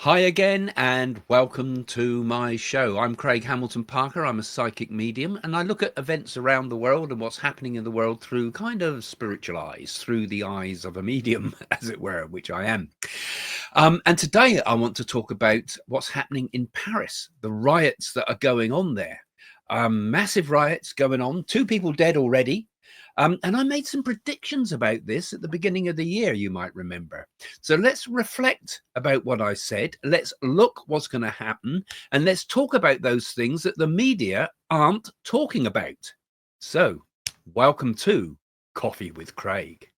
Hi again, and welcome to my show. I'm Craig Hamilton-Parker. I'm a psychic medium, and I look at events around the world and what's happening in the world through kind of spiritual eyes, through the eyes of a medium, as it were, which I am. And today I want to talk about what's happening in Paris, the riots that are going on there. Massive riots going on, 2 people dead already. And I made some predictions about this at the beginning of the year, you might remember. So let's reflect about what I said. Let's look what's going to happen. And let's talk about those things that the media aren't talking about. So welcome to Coffee with Craig.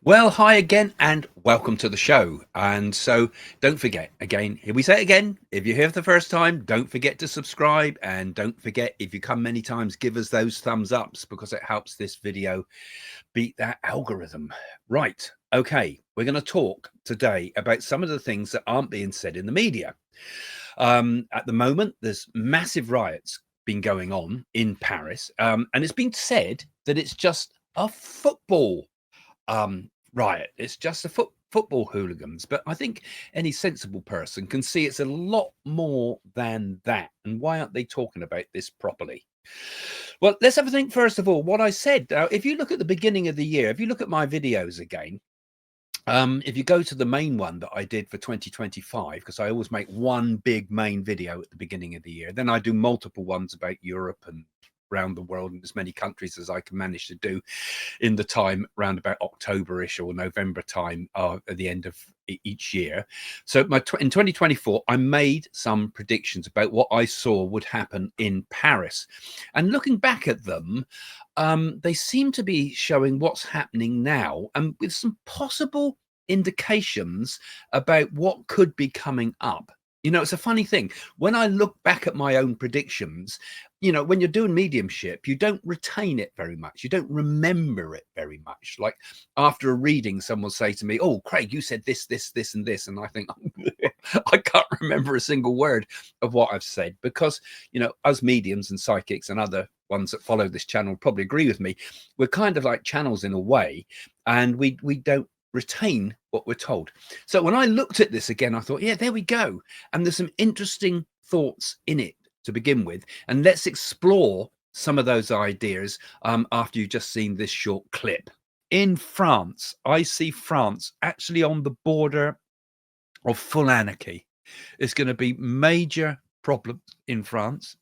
Well, hi again, and welcome to the show. And so don't forget, again, here we say it again, if you're here for the first time, don't forget to subscribe, and don't forget, if you come many times, give us those thumbs ups, because it helps this video beat that algorithm. Right, okay, we're going to talk today about some of the things that aren't being said in the media. At the moment, there's massive riots been going on in Paris, and it's been said that it's just a football riot. It's just a football hooligans. But I think any sensible person can see it's a lot more than that. And why aren't they talking about this properly? Well, let's have a think first of all what I said. If you look at the beginning of the year, if you look at my videos again, if you go to the main one that I did for 2025, because I always make one big main video at the beginning of the year, then I do multiple ones about Europe and around the world in as many countries as I can manage to do in the time around about October-ish or November time at the end of each year. So in 2024, I made some predictions about what I saw would happen in Paris. And looking back at them, they seem to be showing what's happening now, and with some possible indications about what could be coming up. You know, it's a funny thing. When I look back at my own predictions, you know, when you're doing mediumship, you don't retain it very much. You don't remember it very much. Like after a reading, someone will say to me, "Oh, Craig, you said this, this, this, and this." And I think, I can't remember a single word of what I've said, because, you know, us mediums and psychics and other ones that follow this channel probably agree with me. We're kind of like channels in a way, and we don't retain what we're told. So when I looked at this again, I thought, yeah, there we go. And there's some interesting thoughts in it to begin with. And let's explore some of those ideas after you've just seen this short clip. In France, I see France actually on the border of full anarchy. It's going to be major problems in France.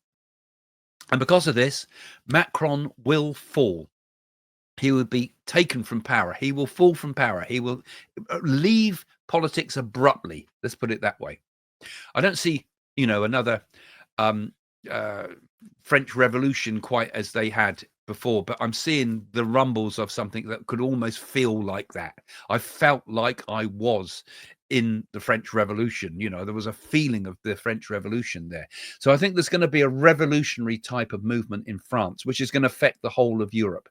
And because of this, Macron will fall. He will be taken from power. He will fall from power. He will leave politics abruptly. Let's put it that way. I don't see, you know, another French Revolution quite as they had before, but I'm seeing the rumbles of something that could almost feel like that. I felt like I was in the French Revolution. You know, there was a feeling of the French Revolution there. So I think there's going to be a revolutionary type of movement in France, which is going to affect the whole of Europe.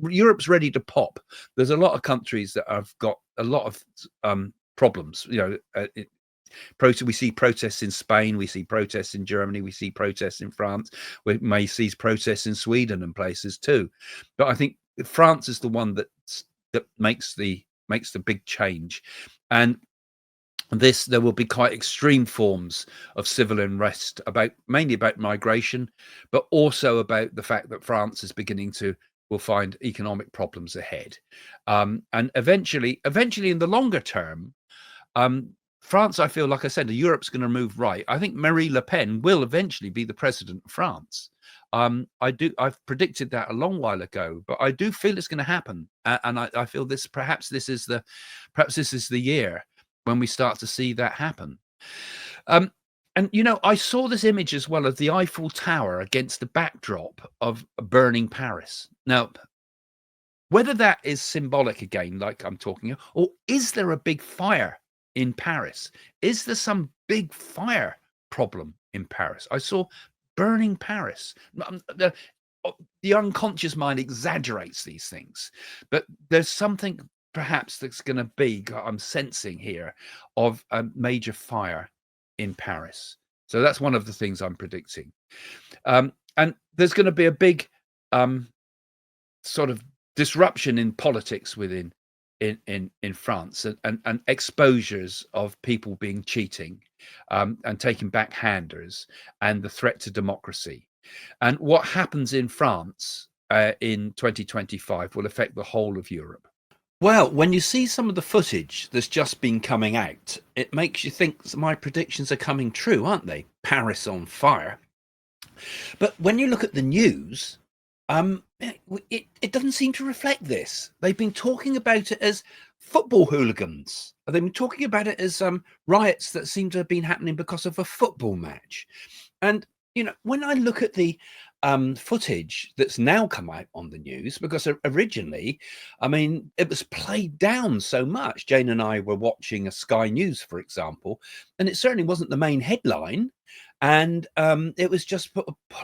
Europe's ready to pop. There's a lot of countries that have got a lot of problems. You know, we see protests in Spain, we see protests in Germany, we see protests in France, we may see protests in Sweden and places too. But I think France is the one that makes the big change. And there will be quite extreme forms of civil unrest, mainly about migration, but also about the fact that France is beginning to will find economic problems ahead. And eventually in the longer term, France, I feel, like I said, Europe's going to move right. I think Marine Le Pen will eventually be the president of France. I've predicted that a long while ago, but I do feel it's going to happen, and I feel perhaps this is the year when we start to see that happen. Um, and I saw this image as well of the Eiffel Tower against the backdrop of burning Paris. Now, whether that is symbolic again, like I'm talking, or is there a big fire in Paris? Is there some big fire problem in Paris? I saw burning Paris. The unconscious mind exaggerates these things, but there's something perhaps that's going to be, I'm sensing here, of a major fire in Paris. So that's one of the things I'm predicting. And there's going to be a big sort of disruption in politics within in France, and exposures of people being cheating, and taking backhanders, and the threat to democracy. And what happens in France in 2025 will affect the whole of Europe. Well, when you see some of the footage that's just been coming out, it makes you think my predictions are coming true, aren't they? Paris on fire. But when you look at the news, it doesn't seem to reflect this. They've been talking about it as football hooligans. They've been talking about it as riots that seem to have been happening because of a football match. And when I look at the footage that's now come out on the news, because originally, I mean, it was played down so much. Jane and I were watching a Sky News, for example, and it certainly wasn't the main headline. And it was just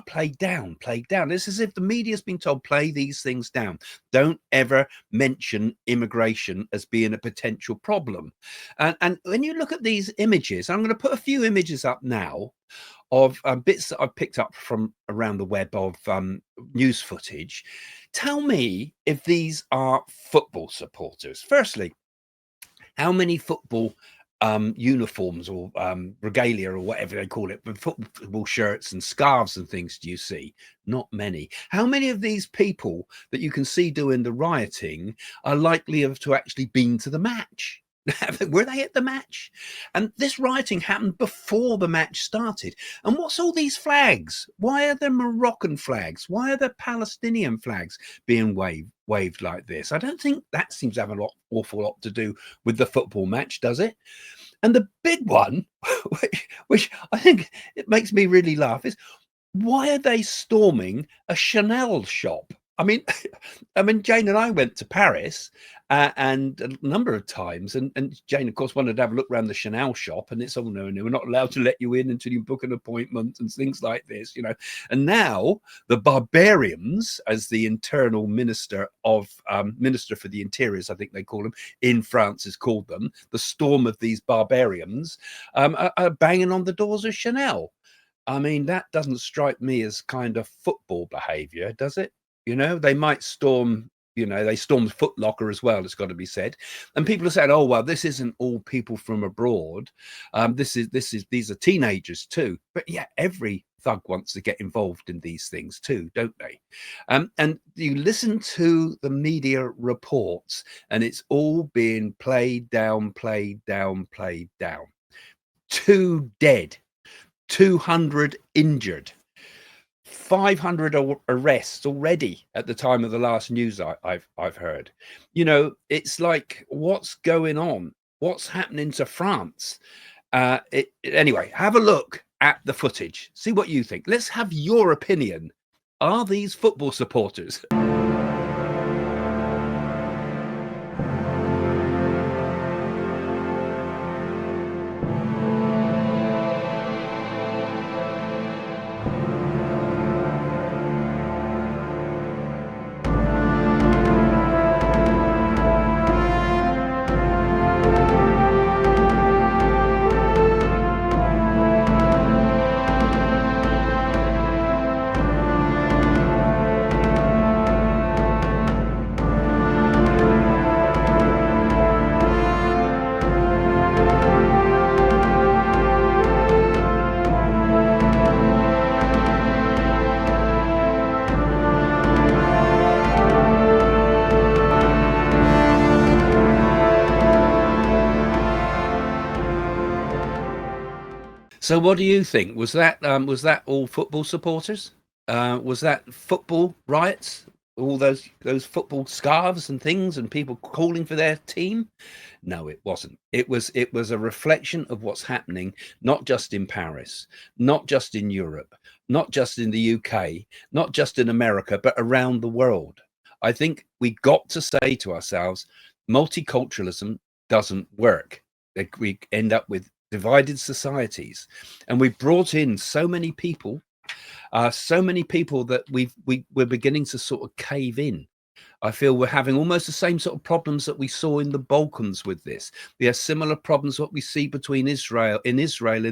played down. It's as if the media's been told, play these things down. Don't ever mention immigration as being a potential problem. And when you look at these images, I'm going to put a few images up now of bits that I've picked up from around the web of news footage. Tell me if these are football supporters. Firstly, how many football uniforms or regalia or whatever they call it, but football shirts and scarves and things do you see? Not many. How many of these people that you can see doing the rioting are likely to actually been to the match? Were they at the match? And this rioting happened before the match started. And what's all these flags? Why are there Moroccan flags? Why are there Palestinian flags being waved like this? I don't think that seems to have an awful lot to do with the football match, does it? And the big one, which I think it makes me really laugh, is why are they storming a Chanel shop? I mean, Jane and I went to Paris and a number of times, and Jane, of course, wanted to have a look around the Chanel shop, and it's, oh no, we're not allowed to let you in until you book an appointment and things like this, And now the barbarians, as the internal minister for the interiors, I think they call them, in France has called them, the storm of these barbarians, are banging on the doors of Chanel. I mean, that doesn't strike me as kind of football behavior, does it? They might storm, they stormed Foot Locker as well, it's got to be said. And people have said, oh, well, this isn't all people from abroad. These are teenagers too. But yeah, every thug wants to get involved in these things too, don't they? And you listen to the media reports and it's all being played down. 2 dead, 200 injured. 500 arrests already at the time of the last news I've heard. It's like, what's going on? What's happening to France? Anyway, have a look at the footage. See what you think. Let's have your opinion. Are these football supporters? So what do you think? Was that all football supporters? Was that football riots? All those football scarves and things, and people calling for their team? No, it wasn't. It was a reflection of what's happening, not just in Paris, not just in Europe, not just in the UK, not just in America, but around the world. I think we got to say to ourselves, multiculturalism doesn't work. We end up with divided societies, and we brought in so many people that we're beginning to sort of cave in. I feel we're having almost the same sort of problems that we saw in the Balkans with this. We have similar problems what we see between Israel and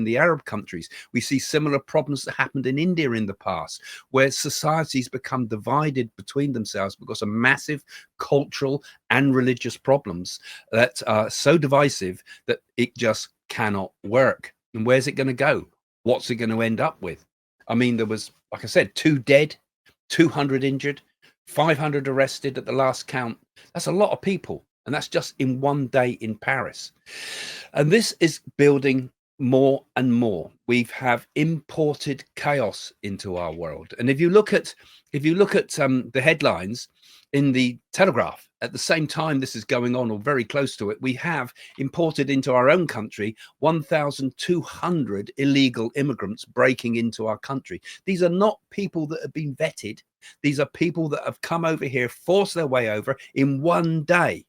the Arab countries. We see similar problems that happened in India in the past, where societies become divided between themselves because of massive cultural and religious problems that are so divisive that it just cannot work. And where's it going to go? What's it going to end up with? I mean, there was, like I said, 2 dead, 200 injured, 500 arrested at the last count. That's a lot of people. And that's just in one day in Paris. And this is building more and more. We have imported chaos into our world. And if you look at the headlines in the Telegraph, at the same time this is going on, or very close to it, we have imported into our own country 1,200 illegal immigrants breaking into our country. These are not people that have been vetted. These are people that have come over here, forced their way over in one day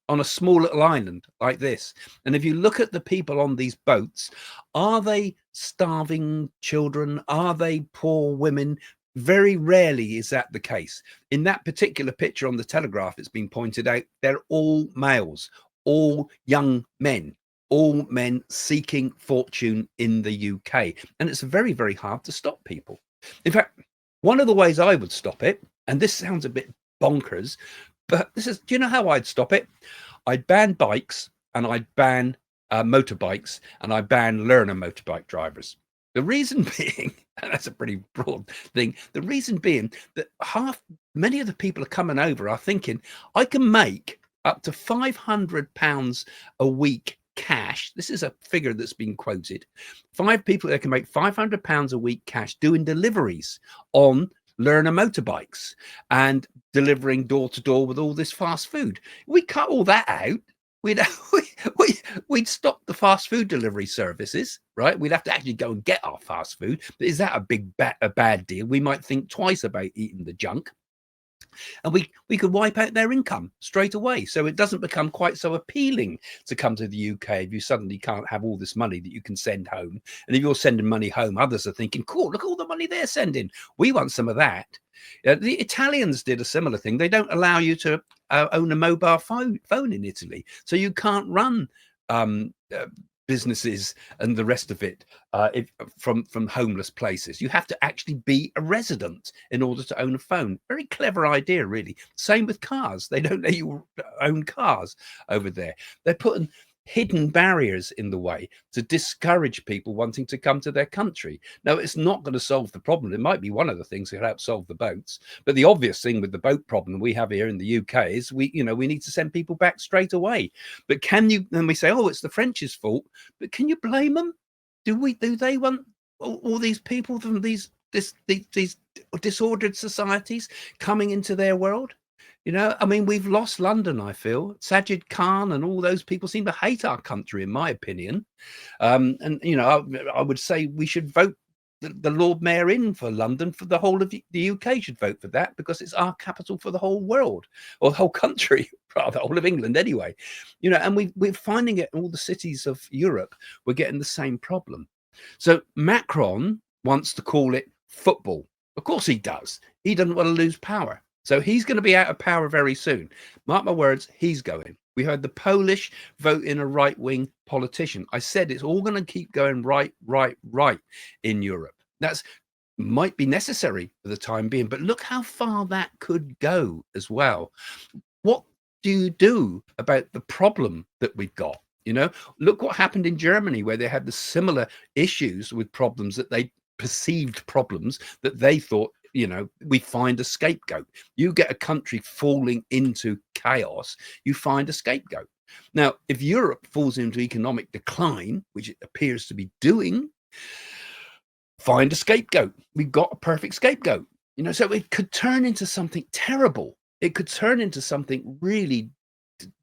on a small little island like this. And if you look at the people on these boats, are they starving children? Are they poor women? Very rarely is that the case. In that particular picture on the Telegraph, it's been pointed out, they're all males, all young men, all men seeking fortune in the UK. And it's very, very hard to stop people. In fact, one of the ways I would stop it, and this sounds a bit bonkers, but do you know how I'd stop it? I'd ban bikes, and I'd ban motorbikes, and I'd ban learner motorbike drivers. The reason being, and that's a pretty broad thing, the reason being that many of the people are coming over are thinking, I can make up to £500 a week cash. This is a figure that's been quoted. 5 people that can make £500 a week cash doing deliveries on learner motorbikes and delivering door to door with all this fast food. We cut all that out. We'd stop the fast food delivery services, right? We'd have to actually go and get our fast food. But is that a bad deal? We might think twice about eating the junk. And we could wipe out their income straight away. So it doesn't become quite so appealing to come to the UK if you suddenly can't have all this money that you can send home. And if you're sending money home, others are thinking, cool, look at all the money they're sending. We want some of that. The Italians did a similar thing. They don't allow you to own a mobile phone in Italy. So you can't run businesses and the rest of it from homeless places. You have to actually be a resident in order to own a phone. Very clever idea, really. Same with cars. They don't let you own cars over there. They're putting hidden barriers in the way to discourage people wanting to come to their country. Now, it's not going to solve the problem. It might be one of the things that help solve the boats, but the obvious thing with the boat problem we have here in the UK is we need to send people back straight away. But can you? Then we say, oh, it's the French's fault. But can you blame them? Do they want all these people from these disordered societies coming into their world? I mean, we've lost London, I feel. Sajid Khan and all those people seem to hate our country, in my opinion. And, I would say we should vote the Lord Mayor in for London. For the whole of the UK should vote for that, because it's our capital for the whole world, or the whole country, rather, the whole of England anyway. And we're finding it in all the cities of Europe. We're getting the same problem. So Macron wants to call it football. Of course he does. He doesn't want to lose power. So he's going to be out of power very soon. Mark my words, he's going. We heard the Polish vote in a right-wing politician. I said it's all going to keep going right in Europe. That's might be necessary for the time being, but look how far that could go as well. What do you do about the problem that we've got? Look what happened in Germany, where they had the similar issues with problems that they perceived problems that they thought, we find a scapegoat. You get a country falling into chaos, you find a scapegoat. Now, if Europe falls into economic decline, which it appears to be doing, find a scapegoat. We've got a perfect scapegoat. So it could turn into something terrible. It could turn into something really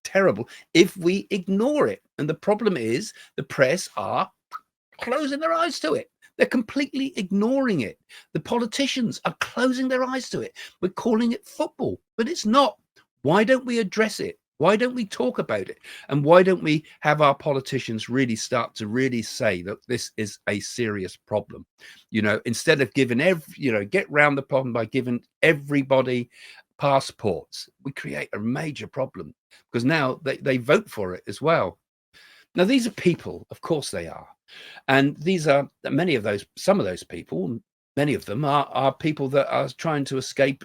terrible if we ignore it. And the problem is the press are closing their eyes to it. They're completely ignoring it. The politicians are closing their eyes to it. We're calling it football, but it's not. Why don't we address it? Why don't we talk about it? And why don't we have our politicians really start to really say that this is a serious problem? Instead of giving get round the problem by giving everybody passports, we create a major problem because now they vote for it as well. Now, these are people, of course they are. And these are some of those people, many of them are people that are trying to escape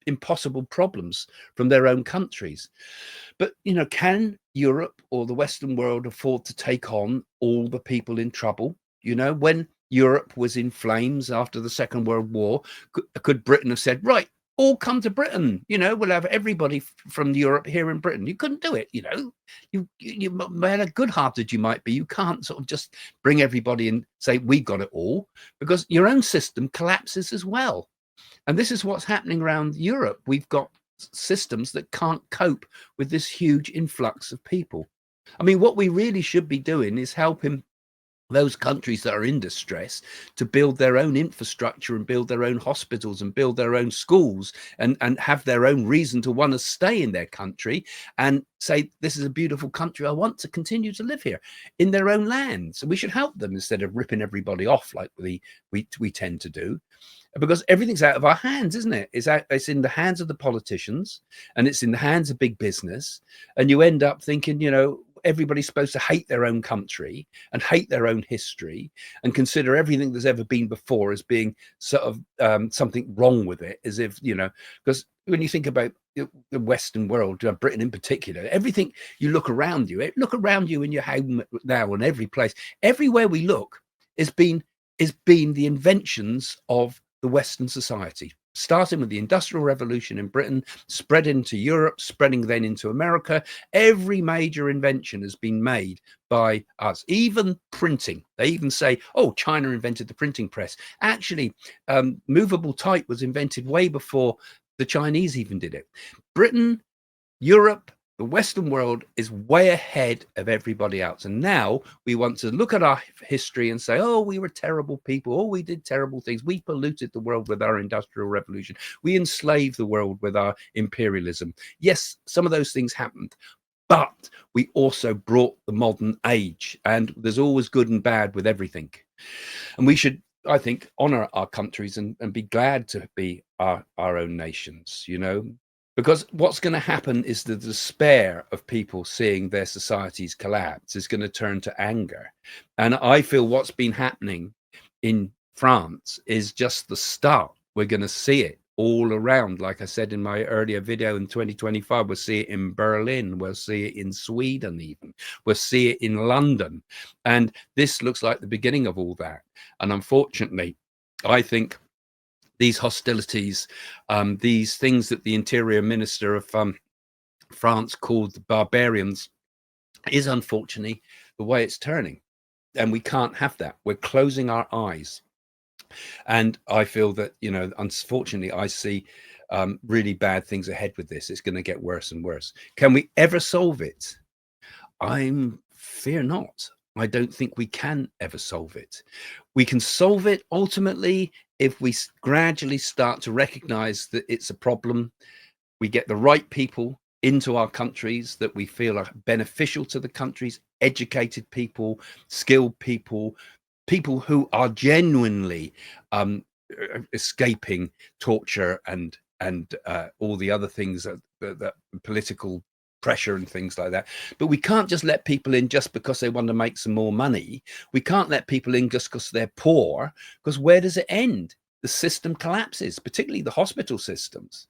impossible problems from their own countries. But, can Europe or the Western world afford to take on all the people in trouble? When Europe was in flames after the Second World War, could Britain have said, right, all come to Britain, we'll have everybody from Europe here in Britain? You couldn't do it. You no matter good-hearted you might be, you can't sort of just bring everybody and say we got it all, because your own system collapses as well. And this is what's happening around Europe. We've got systems that can't cope with this huge influx of people. I mean, what we really should be doing is helping those countries that are in distress to build their own infrastructure and build their own hospitals and build their own schools and have their own reason to want to stay in their country and say, this is a beautiful country, I want to continue to live here in their own land. So we should help them instead of ripping everybody off like we tend to do, because everything's out of our hands, isn't it? It's in the hands of the politicians and it's in the hands of big business. And you end up thinking, everybody's supposed to hate their own country and hate their own history and consider everything that's ever been before as being sort of something wrong with it, as if, because when you think about the Western world, Britain in particular, everything you look around you in your home now, and every place, everywhere we look has been the inventions of the Western society, starting with the Industrial Revolution in Britain, spread into Europe, spreading then into America. Every major invention has been made by us, even printing. They even say, oh, China invented the printing press. Actually, movable type was invented way before the Chinese even did it. Britain, Europe, the Western world is way ahead of everybody else. And now we want to look at our history and say, oh, we were terrible people. Oh, we did terrible things. We polluted the world with our industrial revolution. We enslaved the world with our imperialism. Yes, some of those things happened, but we also brought the modern age, and there's always good and bad with everything. And we should, I think, honor our countries and be glad to be our own nations, because what's going to happen is the despair of people seeing their societies collapse is going to turn to anger. And I feel what's been happening in France is just the start. We're going to see it all around. Like I said in my earlier video, in 2025, we'll see it in Berlin, we'll see it in Sweden, even we'll see it in London. And this looks like the beginning of all that. And unfortunately, I think these hostilities, these things that the Interior Minister of France called the barbarians, is unfortunately the way it's turning. And we can't have that. We're closing our eyes. And I feel that, unfortunately, I see really bad things ahead with this. It's going to get worse and worse. Can we ever solve it? I'm fear not. I don't think we can ever solve it. We can solve it ultimately if we gradually start to recognize that it's a problem. We get the right people into our countries that we feel are beneficial to the countries, educated people, skilled people, people who are genuinely escaping torture and all the other things that political pressure and things like that. But we can't just let people in just because they want to make some more money. We can't let people in just because they're poor, because where does it end? The system collapses, particularly the hospital systems.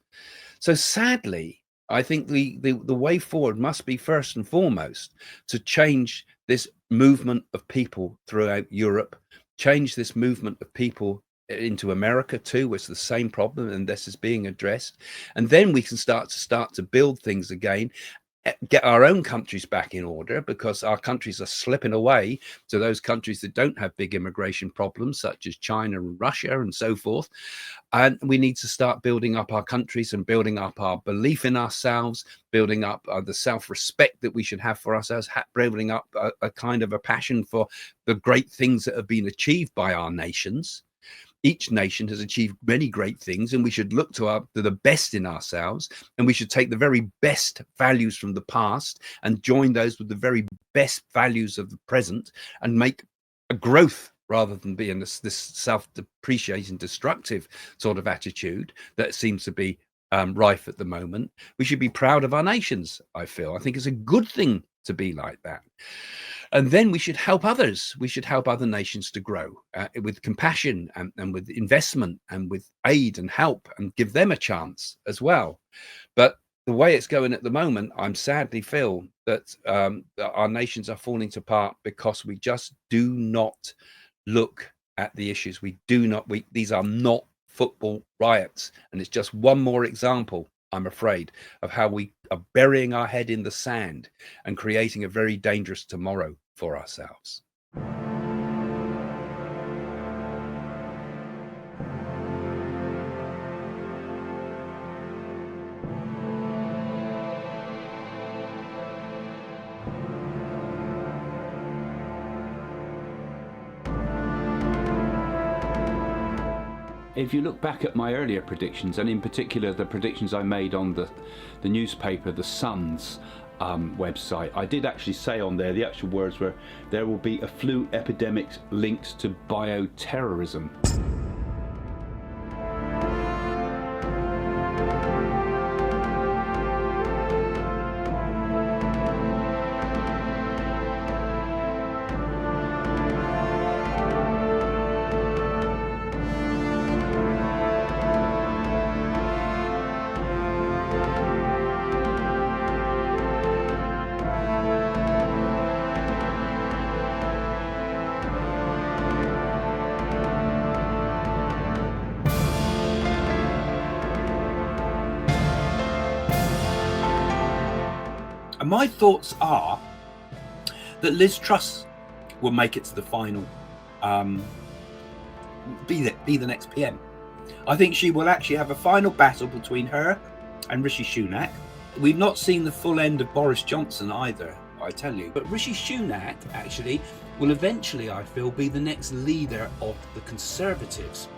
So sadly, I think the way forward must be first and foremost to change this movement of people throughout Europe, change this movement of people into America too, where it's the same problem and this is being addressed. And then we can start to build things again. get our own countries back in order, because our countries are slipping away to those countries that don't have big immigration problems, such as China and Russia and so forth. And we need to start building up our countries and building up our belief in ourselves, building up the self-respect that we should have for ourselves, building up a kind of a passion for the great things that have been achieved by our nations. Each nation has achieved many great things, and we should look to the best in ourselves, and we should take the very best values from the past and join those with the very best values of the present, and make a growth rather than being this self-depreciating, destructive sort of attitude that seems to be rife at the moment. We should be proud of our nations, I feel. I think it's a good thing to be like that. And then we should help others. We should help other nations to grow with compassion and with investment and with aid and help, and give them a chance as well. But the way it's going at the moment, I'm sadly feel that our nations are falling apart because we just do not look at the issues. These are not football riots. And it's just one more example, I'm afraid, of how we are burying our head in the sand and creating a very dangerous tomorrow for ourselves. If you look back at my earlier predictions, and in particular the predictions I made on the newspaper, The Sun's website, I did actually say on there, the actual words were, there will be a flu epidemic linked to bioterrorism. And my thoughts are that Liz Truss will make it to the final, be the next PM. I think she will actually have a final battle between her and Rishi Sunak. We've not seen the full end of Boris Johnson either, I tell you. But Rishi Sunak actually will eventually, I feel, be the next leader of the Conservatives.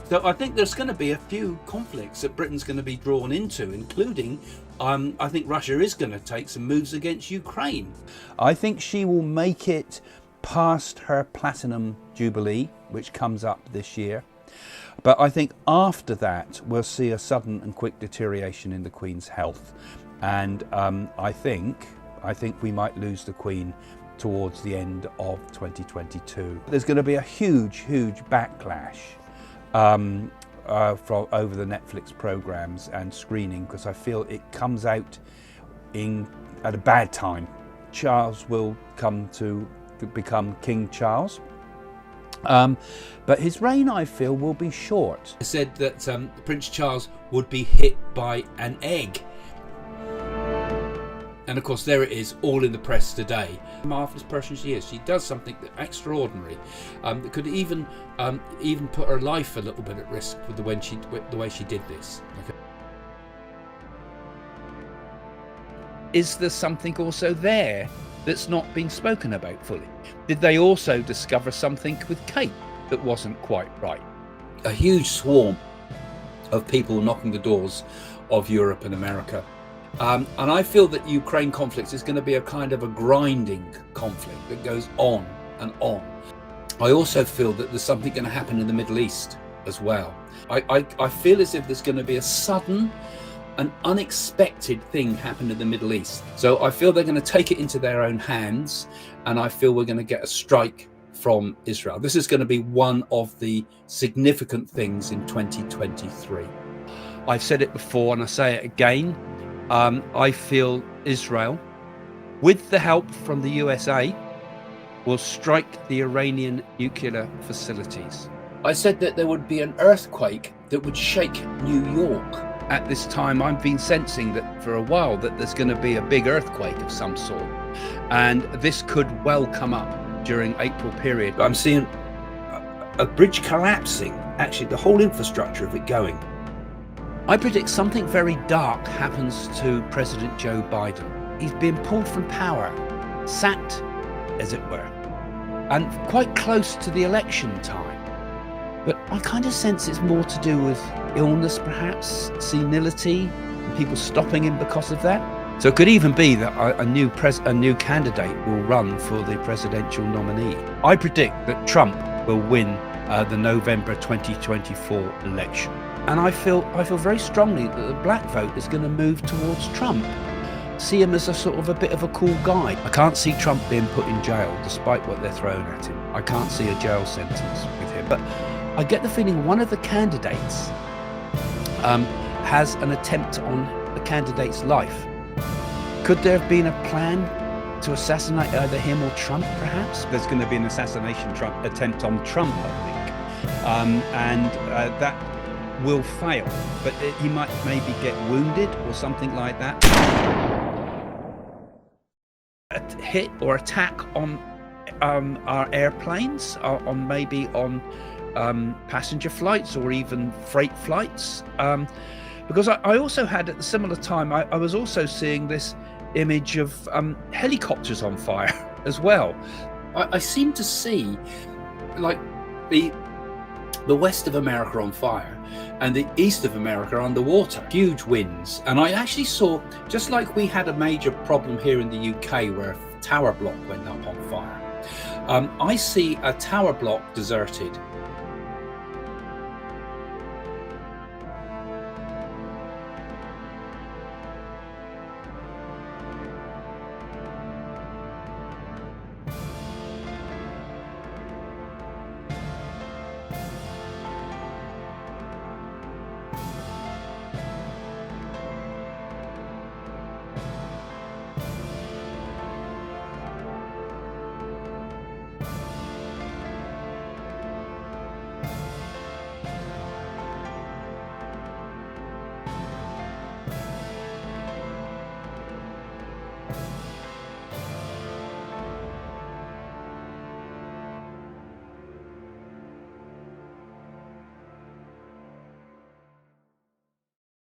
So I think there's going to be a few conflicts that Britain's going to be drawn into, including I think Russia is going to take some moves against Ukraine. I think she will make it past her platinum jubilee, which comes up this year. But I think after that, we'll see a sudden and quick deterioration in the Queen's health. And I think we might lose the Queen towards the end of 2022. There's going to be a huge backlash from over the Netflix programs and screening, because I feel it comes out at a bad time. Charles will come to become King Charles, but his reign, I feel, will be short. I said that Prince Charles would be hit by an egg. And of course, there it is, all in the press today. Marvellous person she is. She does something extraordinary that could even put her life a little bit at risk with the way she did this. Okay. Is there something also there that's not been spoken about fully? Did they also discover something with Kate that wasn't quite right? A huge swarm of people knocking the doors of Europe and America. And I feel that Ukraine conflict is going to be a kind of a grinding conflict that goes on and on. I also feel that there's something going to happen in the Middle East as well. I feel as if there's going to be a sudden and unexpected thing happen in the Middle East. So I feel they're going to take it into their own hands, and I feel we're going to get a strike from Israel. This is going to be one of the significant things in 2023. I've said it before and I say it again. I feel Israel, with the help from the USA, will strike the Iranian nuclear facilities. I said that there would be an earthquake that would shake New York. at this time, I've been sensing that for a while that there's going to be a big earthquake of some sort, and this could well come up during April period. I'm seeing a bridge collapsing, actually the whole infrastructure of it going. I predict something very dark happens to President Joe Biden. He's been pulled from power, sacked, as it were, and quite close to the election time. But I kind of sense it's more to do with illness, perhaps, senility, and people stopping him because of that. So it could even be that a new candidate will run for the presidential nominee. I predict that Trump will win the November 2024 election. And I feel very strongly that the black vote is going to move towards Trump. See him as a sort of a bit of a cool guy. I can't see Trump being put in jail despite what they're throwing at him. I can't see a jail sentence with him. But I get the feeling one of the candidates has an attempt on the candidate's life. Could there have been a plan to assassinate either him or Trump, perhaps? There's going to be an assassination attempt on Trump, I think. And that will fail. But he might maybe get wounded or something like that. A hit or attack on our airplanes, on passenger flights or even freight flights. Because I also had at the similar time, I was also seeing this image of helicopters on fire as well. I seem to see like the west of America on fire and the east of America underwater, huge winds. And I actually saw, just like we had a major problem here in the UK where a tower block went up on fire, I see a tower block deserted